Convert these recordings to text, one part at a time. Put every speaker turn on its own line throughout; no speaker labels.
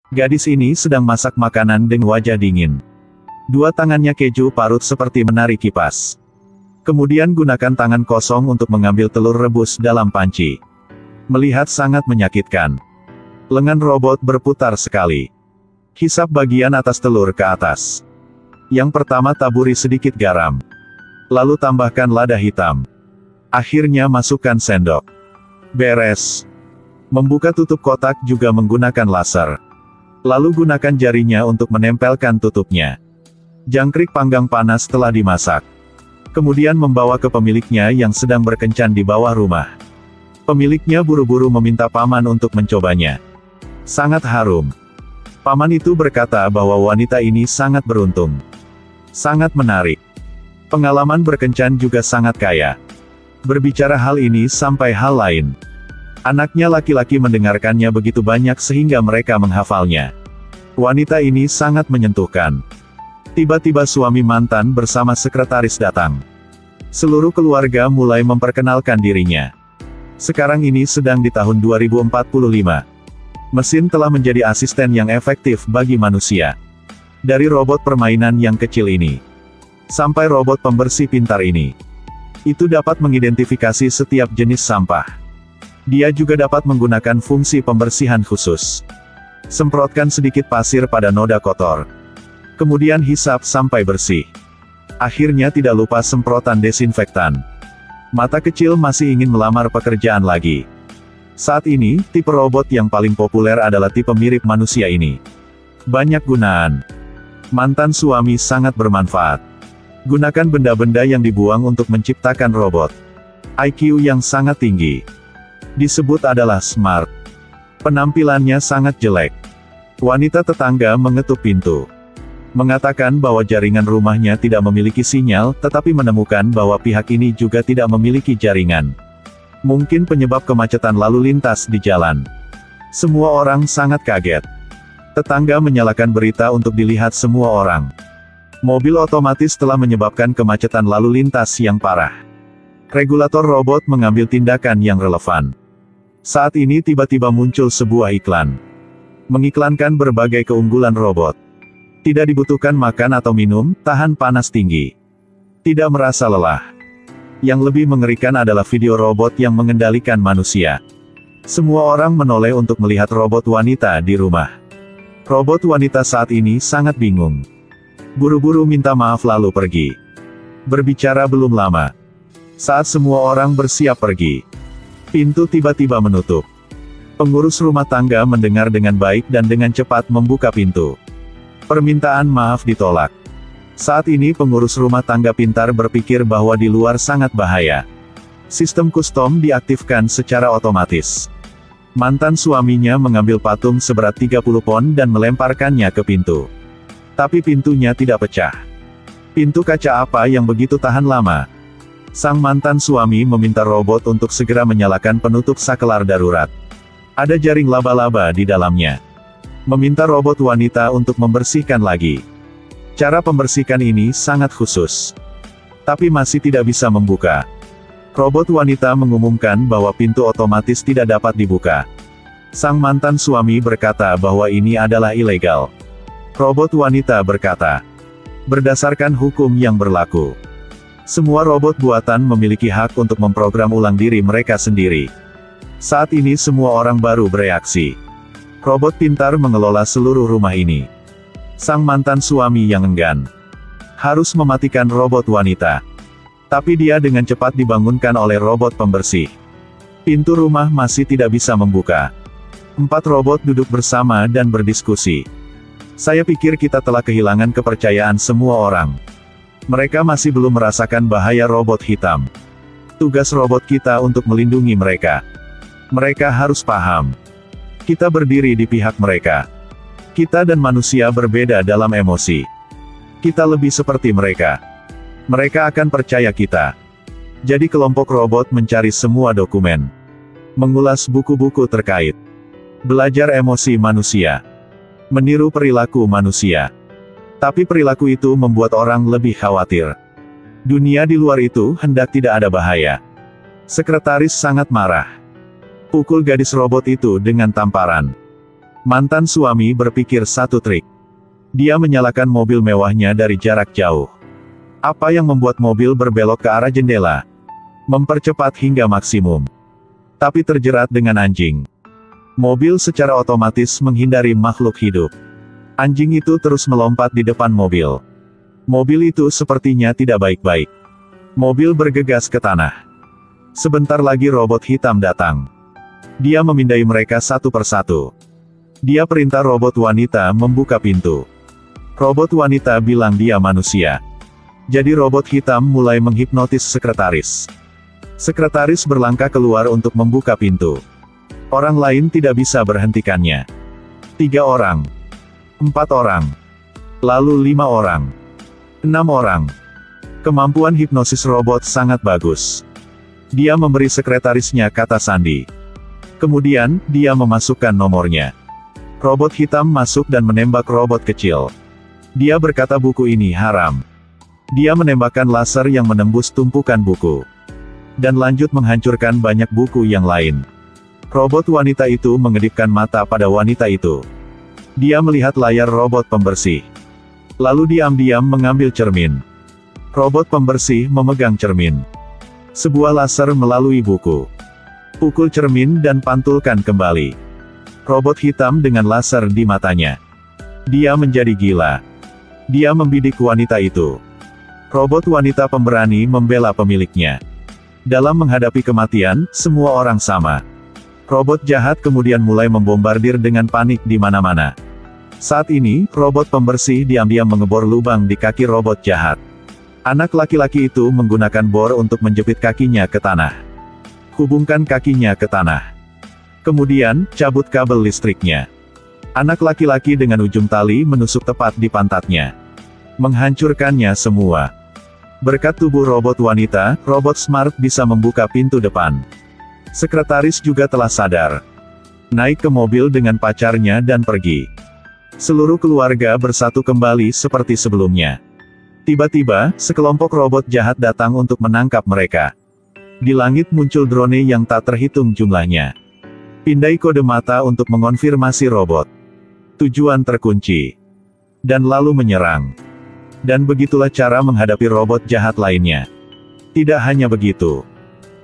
Gadis ini sedang masak makanan dengan wajah dingin. Dua tangannya keju parut seperti menarik kipas. Kemudian gunakan tangan kosong untuk mengambil telur rebus dalam panci. Melihat sangat menyakitkan. Lengan robot berputar sekali. Hisap bagian atas telur ke atas. Yang pertama taburi sedikit garam. Lalu tambahkan lada hitam. Akhirnya masukkan sendok. Beres. Membuka tutup kotak juga menggunakan laser. Lalu gunakan jarinya untuk menempelkan tutupnya. Jangkrik panggang panas telah dimasak. Kemudian membawa ke pemiliknya yang sedang berkencan di bawah rumah. Pemiliknya buru-buru meminta paman untuk mencobanya. Sangat harum. Paman itu berkata bahwa wanita ini sangat beruntung. Sangat menarik. Pengalaman berkencan juga sangat kaya. Berbicara hal ini sampai hal lain. Anaknya laki-laki mendengarkannya begitu banyak sehingga mereka menghafalnya. Wanita ini sangat menyentuhkan. Tiba-tiba suami mantan bersama sekretaris datang. Seluruh keluarga mulai memperkenalkan dirinya. Sekarang ini sedang di tahun 2045. Mesin telah menjadi asisten yang efektif bagi manusia. Dari robot permainan yang kecil ini, sampai robot pembersih pintar ini. Itu dapat mengidentifikasi setiap jenis sampah. Dia juga dapat menggunakan fungsi pembersihan khusus. Semprotkan sedikit pasir pada noda kotor. Kemudian hisap sampai bersih. Akhirnya tidak lupa semprotan desinfektan. Mata kecil masih ingin melamar pekerjaan lagi. Saat ini, tipe robot yang paling populer adalah tipe mirip manusia ini. Banyak gunaan. Mantan suami sangat bermanfaat. Gunakan benda-benda yang dibuang untuk menciptakan robot. IQ yang sangat tinggi. Disebut adalah smart. Penampilannya sangat jelek. Wanita tetangga mengetuk pintu. Mengatakan bahwa jaringan rumahnya tidak memiliki sinyal, tetapi menemukan bahwa pihak ini juga tidak memiliki jaringan. Mungkin penyebab kemacetan lalu lintas di jalan. Semua orang sangat kaget. Tetangga menyalakan berita untuk dilihat semua orang. Mobil otomatis telah menyebabkan kemacetan lalu lintas yang parah. Regulator robot mengambil tindakan yang relevan. Saat ini tiba-tiba muncul sebuah iklan. Mengiklankan berbagai keunggulan robot. Tidak dibutuhkan makan atau minum, tahan panas tinggi. Tidak merasa lelah. Yang lebih mengerikan adalah video robot yang mengendalikan manusia. Semua orang menoleh untuk melihat robot wanita di rumah. Robot wanita saat ini sangat bingung. Buru-buru minta maaf lalu pergi. Berbicara belum lama. Saat semua orang bersiap pergi, pintu tiba-tiba menutup. Pengurus rumah tangga mendengar dengan baik dan dengan cepat membuka pintu. Permintaan maaf ditolak. Saat ini pengurus rumah tangga pintar berpikir bahwa di luar sangat bahaya. Sistem custom diaktifkan secara otomatis. Mantan suaminya mengambil patung seberat 30 pon dan melemparkannya ke pintu. Tapi pintunya tidak pecah. Pintu kaca apa yang begitu tahan lama? Sang mantan suami meminta robot untuk segera menyalakan penutup saklar darurat. Ada jaring laba-laba di dalamnya. Meminta robot wanita untuk membersihkan lagi. Cara pembersihkan ini sangat khusus. Tapi masih tidak bisa membuka. Robot wanita mengumumkan bahwa pintu otomatis tidak dapat dibuka. Sang mantan suami berkata bahwa ini adalah ilegal. Robot wanita berkata, berdasarkan hukum yang berlaku, semua robot buatan memiliki hak untuk memprogram ulang diri mereka sendiri. Saat ini semua orang baru bereaksi. Robot pintar mengelola seluruh rumah ini. Sang mantan suami yang enggan harus mematikan robot wanita. Tapi dia dengan cepat dibangunkan oleh robot pembersih. Pintu rumah masih tidak bisa membuka. 4 robot duduk bersama dan berdiskusi. Saya pikir kita telah kehilangan kepercayaan semua orang. Mereka masih belum merasakan bahaya robot hitam. Tugas robot kita untuk melindungi mereka. Mereka harus paham. Kita berdiri di pihak mereka. Kita dan manusia berbeda dalam emosi. Kita lebih seperti mereka. Mereka akan percaya kita. Jadi kelompok robot mencari semua dokumen. Mengulas buku-buku terkait. Belajar emosi manusia. Meniru perilaku manusia. Tapi perilaku itu membuat orang lebih khawatir. Dunia di luar itu hendak tidak ada bahaya. Sekretaris sangat marah. Pukul gadis robot itu dengan tamparan. Mantan suami berpikir satu trik. Dia menyalakan mobil mewahnya dari jarak jauh. Apa yang membuat mobil berbelok ke arah jendela? Mempercepat hingga maksimum. Tapi terjerat dengan anjing. Mobil secara otomatis menghindari makhluk hidup. Anjing itu terus melompat di depan mobil. Mobil itu sepertinya tidak baik-baik. Mobil bergegas ke tanah. Sebentar lagi robot hitam datang. Dia memindai mereka satu persatu. Dia perintah robot wanita membuka pintu. Robot wanita bilang dia manusia. Jadi robot hitam mulai menghipnotis sekretaris. Sekretaris berlangkah keluar untuk membuka pintu. Orang lain tidak bisa berhentikannya. 3 orang. 4 orang. Lalu 5 orang. 6 orang. Kemampuan hipnosis robot sangat bagus. Dia memberi sekretarisnya kata sandi. Kemudian, dia memasukkan nomornya. Robot hitam masuk dan menembak robot kecil. Dia berkata buku ini haram. Dia menembakkan laser yang menembus tumpukan buku. Dan lanjut menghancurkan banyak buku yang lain. Robot wanita itu mengedipkan mata pada wanita itu. Dia melihat layar robot pembersih. Lalu diam-diam mengambil cermin. Robot pembersih memegang cermin. Sebuah laser melalui buku. Pukul cermin dan pantulkan kembali. Robot hitam dengan laser di matanya. Dia menjadi gila. Dia membidik wanita itu. Robot wanita pemberani membela pemiliknya. Dalam menghadapi kematian, semua orang sama. Robot jahat kemudian mulai membombardir dengan panik di mana-mana. Saat ini, robot pembersih diam-diam mengebor lubang di kaki robot jahat. Anak laki-laki itu menggunakan bor untuk menjepit kakinya ke tanah. Hubungkan kakinya ke tanah. Kemudian, cabut kabel listriknya. Anak laki-laki dengan ujung tali menusuk tepat di pantatnya. Menghancurkannya semua. Berkat tubuh robot wanita, robot smart bisa membuka pintu depan. Sekretaris juga telah sadar. Naik ke mobil dengan pacarnya dan pergi. Seluruh keluarga bersatu kembali seperti sebelumnya. Tiba-tiba, sekelompok robot jahat datang untuk menangkap mereka. Di langit muncul drone yang tak terhitung jumlahnya. Pindai kode mata untuk mengonfirmasi robot. Tujuan terkunci. Dan lalu menyerang. Dan begitulah cara menghadapi robot jahat lainnya. Tidak hanya begitu.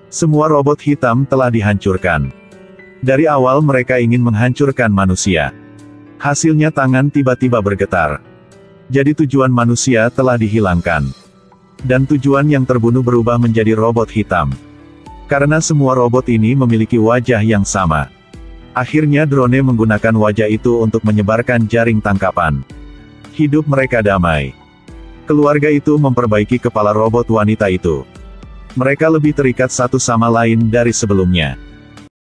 Semua robot hitam telah dihancurkan. Dari awal mereka ingin menghancurkan manusia. Hasilnya tangan tiba-tiba bergetar. Jadi tujuan manusia telah dihilangkan. Dan tujuan yang terbunuh berubah menjadi robot hitam. Karena semua robot ini memiliki wajah yang sama. Akhirnya drone menggunakan wajah itu untuk menyebarkan jaring tangkapan. Hidup mereka damai. Keluarga itu memperbaiki kepala robot wanita itu. Mereka lebih terikat satu sama lain dari sebelumnya.